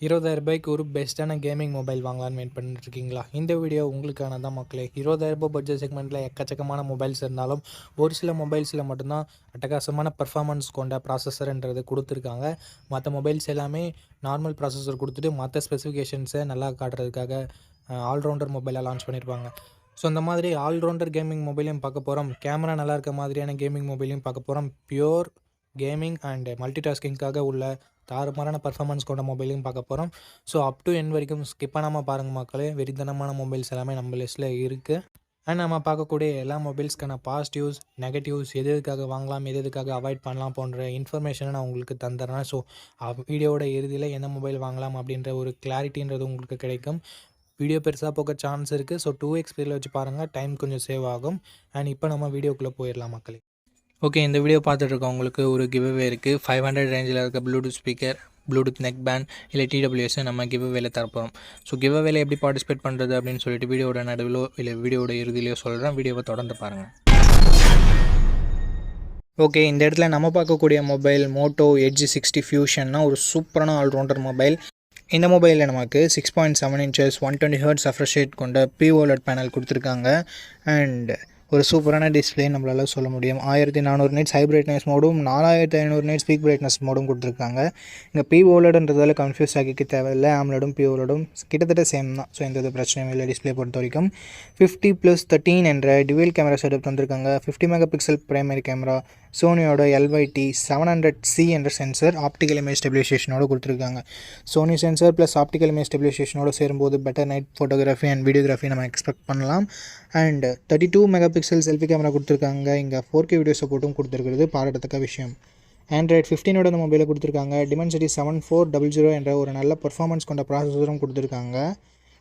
ரூ. 20,000 ஒரு பெஸ்ட்டான கேமிங் மொபைல் வாங்கலான்னு வெயிட் பண்ணிட்டு இருக்கீங்களா? இந்த வீடியோ உங்களுக்கான தான் மக்களே. ரூ. 20,000 பட்ஜெட் செக்மெண்ட்டில் எக்கச்சக்கமான மொபைல்ஸ் இருந்தாலும் ஒரு சில மொபைல்ஸில் மட்டும்தான் அட்டகாசமான பர்ஃபார்மன்ஸ் கொண்ட ப்ராசஸர்ன்றது கொடுத்துருக்காங்க. மற்ற மொபைல்ஸ் எல்லாமே நார்மல் ப்ராசஸர் கொடுத்துட்டு மற்ற ஸ்பெசிஃபிகேஷன்ஸை நல்லா காட்டுறதுக்காக ஆல்ரவுண்டர் மொபைலாக லான்ச் பண்ணியிருப்பாங்க. ஸோ இந்த மாதிரி ஆல்ரவுண்டர் கேமிங் மொபைலையும் பார்க்க போகிறோம், கேமரா நல்லா இருக்க மாதிரியான கேமிங் மொபைலையும் பார்க்க போகிறோம், பியூர் கேமிங் அண்ட் மல்டி டாஸ்கிங்காக உள்ள தாறுமாறான பர்ஃபார்மன்ஸ் கொண்ட மொபைலையும் பார்க்க போகிறோம். ஸோ அப் டு எண்ட் வரைக்கும் ஸ்கிப் பண்ணாமல் பாருங்கள் மக்களே. வெறித்தனமான மொபைல்ஸ் எல்லாமே நம்ம லிஸ்ட்டில் இருக்குது. அண்ட் நம்ம பார்க்கக்கூடிய எல்லா மொபைல்ஸ்க்கான பாசிட்டிவ்ஸ் நெகட்டிவ்ஸ் எது எதுக்காக வாங்கலாம் எது எதுக்காக அவாய்ட் பண்ணலாம் போன்ற இன்ஃபர்மேஷனை நான் உங்களுக்கு தந்துடுறேன். ஸோ வீடியோட இறுதியில் எந்த மொபைல் வாங்கலாம் அப்படின்ற ஒரு கிளாரிட்டின்றது உங்களுக்கு கிடைக்கும். வீடியோ பெருசாக போக சான்ஸ் இருக்குது. ஸோ 2x ஸ்பீடில் வச்சு பாருங்கள், டைம் கொஞ்சம் சேவ் ஆகும். அண்ட் இப்போ நம்ம வீடியோக்குள்ளே போயிடலாம் மக்களே. ஓகே, இந்த வீடியோ பார்த்துட்ருக்கவங்களுக்கு ஒரு கிவ்அவே இருக்குது. 500 ரேஞ்சில் இருக்க Bluetooth speaker, Bluetooth neck band இல்லை டிடபிள்யூஎஸ் நம்ம கிவ்அவேல தரப்போகிறோம். ஸோ கிவ்அவேல எப்படி பார்ட்டிசிபேட் பண்ணுறது அப்படின்னு சொல்லிட்டு வீடியோட நடுவிலோ இல்லை வீடியோட இறுதியிலையோ சொல்கிறேன். வீடியோவை தொடர்ந்து பாருங்கள். ஓகே, இந்த இடத்துல நம்ம பார்க்கக்கூடிய மொபைல் மோட்டோ எட்ஜ் 60 ஃபியூஷன்னா ஒரு சூப்பரான ஆல்ரவுண்டர் மொபைல். இந்த மொபைலில் நமக்கு 6.7 இன்ச்சஸ் 120 Hz ரெஃப்ரெஷ் ரேட் கொண்ட POLED பேனல் கொடுத்துருக்காங்க. அண்ட் ஒரு சூப்பரான டிஸ்பிளே நம்மளால் சொல்ல முடியும். 1400 nits ஹை பிரைட்னஸ் மோடும் 4500 nits பீக் பிரைட்னஸ் மோடும் கொடுத்துருக்காங்க. இங்கே POLEDன்றதால கன்ஃபியூஸ் ஆகிக்க தேவையில்லை. AMOLEDும் POLEDும் கிட்டத்தட்ட சேம் தான். ஸோ எந்த பிரச்சனையும் இல்லை. டிஸ்பிளே பொறுத்த வரைக்கும் 50+13 என்ற டுவெல் கேமரா செட்டப் தந்திருக்காங்க. 50 மெகாபிக்சல் பிரைமரி கேமரா, சோனியோட LYT 700C என்ற சென்சர் ஆப்டிக்கல் இமேஜ் ஸ்டெபிலைசேஷனோடு கொடுத்துருக்காங்க. Sony sensor plus optical image ஸ்டெபிலைசேஷனோடு சேரும்போது better night photography and videography நம்ம எக்ஸ்பெக்ட் பண்ணலாம். அண்ட் 32 மெகாபிக்சல் செல்ஃபி கேமரா கொடுத்துருக்காங்க. இங்கே 4K வீடியோ சப்போர்ட்டும் கொடுத்துருக்கிறது பாராட்டத்தக்க விஷயம். Android 15ஓட இந்த மொபைலை கொடுத்துருக்காங்க. Dimensity 7400 என்ற ஒரு நல்ல பர்ஃபார்மன்ஸ் கொண்ட ப்ராசஸரும் கொடுத்துருக்காங்க.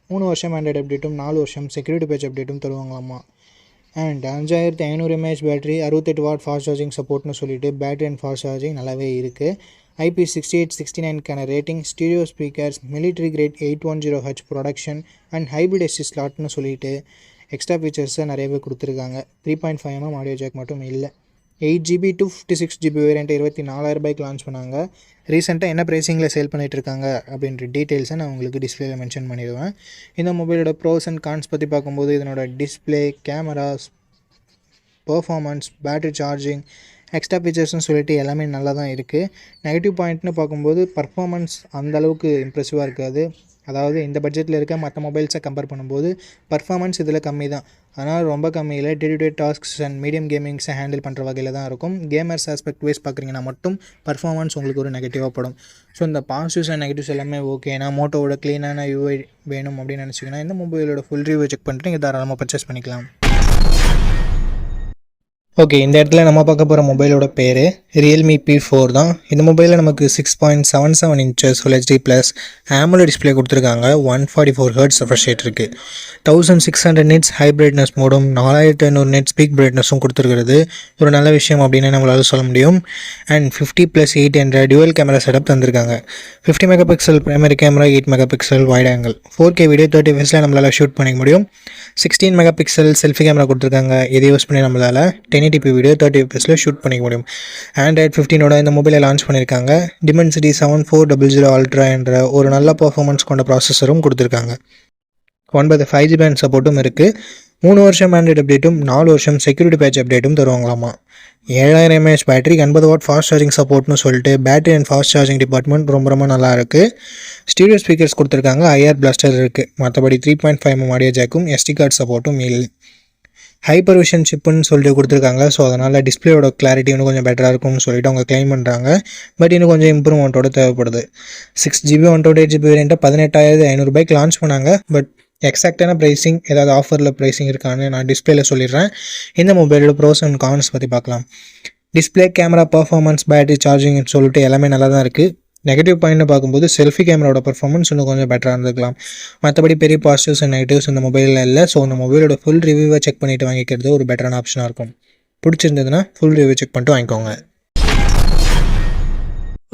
3 வருஷம் ஆண்ட்ராய்டு அப்டேட்டும் 4 வருஷம் செக்யூரிட்டி பேட்ச் அப்டேட்டும் தருவாங்களாமா. And 5500 mAh battery, 68 watt fast charging சப்போர்ட்னு சொல்லிட்டு பேட்டரி அண்ட் ஃபாஸ்ட் சார்ஜிங் நல்லாவே இருக்குது. IP68-69க்கான rating, stereo speakers, military grade 810Hz protection and hybrid SD ஸ்லாட்னு சொல்லிட்டு எக்ஸ்ட்ரா ஃபீச்சர்ஸை நிறையவே கொடுத்துருக்காங்க. 3.5mm ஆடியோ ஜாக் மட்டும் இல்லை. 8GB to 56GB variant 24,000 launch பண்ணாங்க. ரீசெண்டாக என்ன ப்ரைஸிங்கில் சேல் பண்ணிகிட்ருக்காங்க அப்படின்ற டீட்டெயில்ஸை நான் உங்களுக்கு டிஸ்பிளேயில் மென்ஷன் பண்ணிடுவேன். இந்த மொபைலோட ப்ரோஸ் அண்ட் கான்ஸ் பற்றி பார்க்கும்போது இதனோட display, cameras, performance, battery charging, extra ஃபீச்சர்ஸ்னு சொல்லிட்டு எல்லாமே நல்லா தான் இருக்குது. நெகட்டிவ் பாயிண்ட்னு பார்க்கும்போது பர்ஃபார்மன்ஸ் அந்தளவுக்கு இம்ப்ரெசிவாக இருக்காது. அதாவது இந்த பட்ஜெட்டில் இருக்க மற்ற மொபைல்ஸை கம்பேர் பண்ணும்போது பர்ஃபார்மன்ஸ் இதில் கம்மி தான். ஆனால் ரொம்ப கம்மியில் day to day tasks and medium கேமிங்ஸை ஹேண்டில் பண்ணுற வகையில் தான் இருக்கும். கேமர்ஸ் ஆஸ்பெக்ட் வைஸ் பார்க்குறீங்கன்னா மட்டும் பர்ஃபார்மன்ஸ் உங்களுக்கு ஒரு நெகட்டிவாக படும். ஸோ இந்த பாசிட்டிவ்ஸ் அண்ட் நெகட்டிவ்ஸ் எல்லாமே ஓகே. ஏன்னா மோட்டோவோட க்ளீனான UI வேணும் அப்படின்னு நினச்சிங்கன்னா இந்த மொபைலோட ஃபுல் ரிவ்யூ செக் பண்ணிட்டு நீங்கள் தாராளமாக பர்ச்சேஸ் பண்ணிக்கலாம். ஓகே, இந்த இடத்துல நம்ம பார்க்க போகிற மொபைலோட பேர் Realme P4 தான். இந்த மொபைலில் நமக்கு 6.77 inches Full HD plus AMOLED display கொடுத்துருக்காங்க. 144 Hz ரெஃப்ரெஷ் ரேட் இருக்குது. 1600 nits ஹை பிரைட்னஸ் மோடும் 4500 nits பீக் பிரைட்னஸும் கொடுத்துருக்கிறது ஒரு நல்ல விஷயம் அப்படின்னு நம்மளால் சொல்ல முடியும். அண்ட் 50+8 என்ற டுவெல் கேமரா செட்டப் தந்திருக்காங்க. 50 megapixel primary camera, 8 megapixel wide angle, 4K video 30 fps நம்மளால் ஷூட் பண்ணிக்க முடியும். 16 மெகாபிக்சல் செல்ஃபி கேமரா கொடுத்துருக்காங்க. இதை யூஸ் பண்ணி நம்மளால் 1080p வீடியோ 30 fps ஷூட் பண்ணிக்க முடியும். Android 15ஓட இந்த மொபைலை லான்ச் பண்ணியிருக்காங்க. Dimensity 7400 Ultra என்ற ஒரு நல்ல பர்ஃபார்மன்ஸ் கொண்ட ப்ராசஸரும் கொடுத்துருக்காங்க. 9 5G பேண்ட் சப்போர்ட்டும் இருக்குது. 3 வருஷம் ஆண்ட்ராய்டு அப்டேட்டும் 4 வருஷம் செக்யூரிட்டி பேட்ச் அப்டேட்டும் தருவாங்களாமா. 7000 mAh battery, 80 watt fast charging சப்போர்ட்னு சொல்லிட்டு battery and fast charging department ரொம்ப நல்லா இருக்குது. ஸ்டீரியோ ஸ்பீக்கர்ஸ் கொடுத்துருக்காங்க. IR பிளாஸ்டர் இருக்குது. மற்றபடி 3.5mm ஆடியோ ஜாக்கும் SD கார்டு சப்போர்ட்டும் இல்லை. ஹைப்பர் விஷன் சிப்புன்னு சொல்லிட்டு கொடுத்துருக்காங்க. ஸோ அதனால் டிஸ்பிளேயோட கிளாரிட்டி இன்னும் கொஞ்சம் பெட்டராக இருக்கும்னு சொல்லிட்டு அவங்க கிளைம் பண்ணுறாங்க. பட் இன்னும் கொஞ்சம் இம்ப்ரூவ்மெண்ட்டோட தேவைப்படுது. 6GB 128GB வேரியண்ட்டை 18,500 லான்ச் பண்ணாங்க. பட் எக்ஸாக்டான ப்ரைஸிங் ஏதாவது ஆஃபரில் ப்ரைஸிங் இருக்கான்னு நான் டிஸ்பிளேயில் சொல்லிடுறேன். இந்த மொபைலோட ப்ரோஸ் அண்ட் கான்ஸ் பற்றி பார்க்கலாம். டிஸ்பிளே, கேமரா, பர்ஃபார்மன்ஸ், பேட்டரி சார்ஜிங்னு சொல்லிட்டு எல்லாமே நல்லா தான் இருக்குது. நெகட்டிவ் பாயிண்ட்னு பார்க்கும்போது செல்ஃபி கேமராவோட பர்ஃபார்மன்ஸ் இன்னும் கொஞ்சம் பெட்டராக இருந்துக்கலாம். மற்றபடி பெரிய பாசிட்டிவ்ஸ் அண்ட் நெகட்டிவ்ஸ் இந்த மொபைலில் இல்லை. ஸோ இந்த மொபைலோட ஃபுல் ரிவ்யூவை செக் பண்ணிவிட்டு வாங்கிக்கிறது ஒரு பெட்டரான ஆப்ஷனாக இருக்கும். பிடிச்சிருந்ததுன்னா ஃபுல் ரிவ்யூ செக் பண்ணிட்டு வாங்கிக்கோங்க.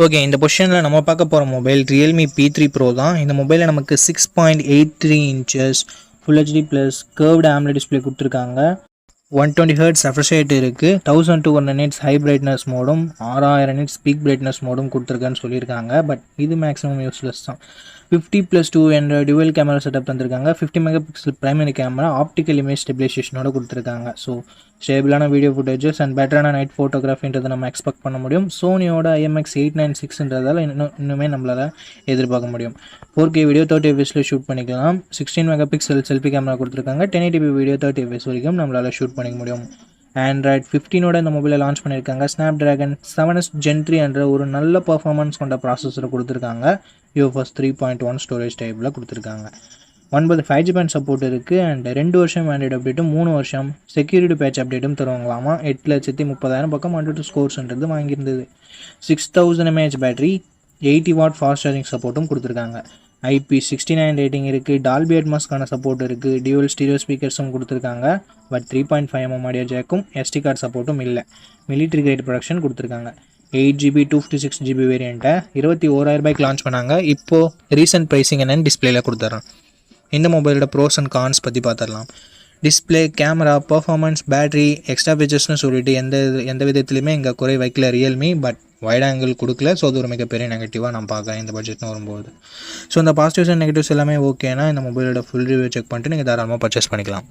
ஓகே, இந்த பொசிஷனில் நம்ம பார்க்க போகிற மொபைல் Realme P3 Pro தான். இந்த மொபைலில் நமக்கு 6.83 inches Full HD plus curved AMOLED display கொடுத்துருக்காங்க. 120 ஹெர்ட்ஸ் ரெஃப்ரெஷ் ரேட் இருக்குது. 1200 nits ஹை பிரைட்னஸ் மோடும் 6000 nits பீக் பிரைட்னஸ் மோடும் கொடுத்துருக்கான்னு சொல்லியிருக்காங்க. பட் இது மேக்ஸிமம் யூஸ்லெஸ் தான். 50+2 என்ற டுவல் கேமரா செட்டப் தந்திருக்காங்க. 50 megapixel primary camera optical image ஸ்டெபிலைசேஷனோட கொடுத்துருக்காங்க. ஸோ ஸ்டேபிளான வீடியோ ஃபுட்டேஜஸ் அண்ட் பெட்டரான நைட் ஃபோட்டோகிராஃபின்றதை நம்ம எக்ஸ்பெக்ட் பண்ண முடியும். சோனியோட IMX896ன்றதால இன்னுமே நம்மளால் எதிர்பார்க்க முடியும். 4K வீடியோ 30 fps ஷூட் பண்ணிக்கலாம். 16 மெகாபிக்சல் செல்ஃபி கேமரா கொடுத்துருக்காங்க. 1080p வீடியோ 30 fps வரைக்கும் நம்மளால் ஷூட் பண்ணிக்க முடியும். ஆண்ட்ராய்ட் 15ஓட இந்த மொபைலை லான்ச் பண்ணியிருக்காங்க. ஸ்னாப்ட்ராகன் 7s Gen 3 என்ற ஒரு நல்ல பர்ஃபார்மன்ஸ் கொண்ட ப்ராசஸரை கொடுத்துருக்காங்க. UFS 3.1 ஸ்டோரேஜ் டைப்பில் கொடுத்துருக்காங்க. 9 5G பேண்ட் சப்போர்ட் இருக்குது. அண்ட் 2 வருஷம் ஆண்ட்ராய்டு அப்டேட்டும் 3 வருஷம் செக்யூரிட்டி பேட்ச் அப்டேட்டும் தருவாங்களாமா. 8,30,000 பக்கம் 100 ஸ்கோர்ஸ்ன்றது வாங்கியிருந்தது. 6000 mAh battery, 80 watt fast charging சப்போர்ட்டும் கொடுத்துருக்காங்க. IP69 ரேட்டிங் இருக்குது. டால்பி அட்மாஸ்க்கான சப்போர்ட் இருக்குது. டியூவல் ஸ்டீரியோ ஸ்பீக்கர்ஸும் கொடுத்துருக்காங்க. பட் 3.5mm ஆடியோ ஜாக்கும் SD கார்டு சப்போர்ட்டும் இல்லை. மிலிட்ரி கிரேட் ப்ரொடக்ஷன் கொடுத்துருக்காங்க. 8GB 256GB வேரியண்ட்டை 21,000 ரூபாய்க்கு லான்ச் பண்ணாங்க. இப்போது ரீசெண்ட் ப்ரைஸிங் என்னென்னு டிஸ்பிளேயில் கொடுத்துட்றேன். இந்த மொபைலோட ப்ரோஸ் அண்ட் கான்ஸ் பற்றி பார்த்துடலாம். Display, camera, performance, battery, extra ஃபீச்சர்ஸ்னு சொல்லிட்டு எந்த விதத்துலையுமே இங்கே குறை வைக்கல ரியல்மி. பட் வைட் ஆங்கிள் கொடுக்கல. ஸோ அது ஒரு மிகப்பெரிய நெகட்டிவாக நான் பார்க்குறேன் இந்த பட்ஜெட்னு வரும்போது. ஸோ இந்த பாசிட்டிவ்ஸ் அண்ட் நெகட்டிவ்ஸ் எல்லாமே ஓகேனா இந்த மொபைலோட ஃபுல் ரிவ்யூ செக் பண்ணிட்டு நீங்கள் தாராளமாக பர்ச்சேஸ் பண்ணிக்கலாம்.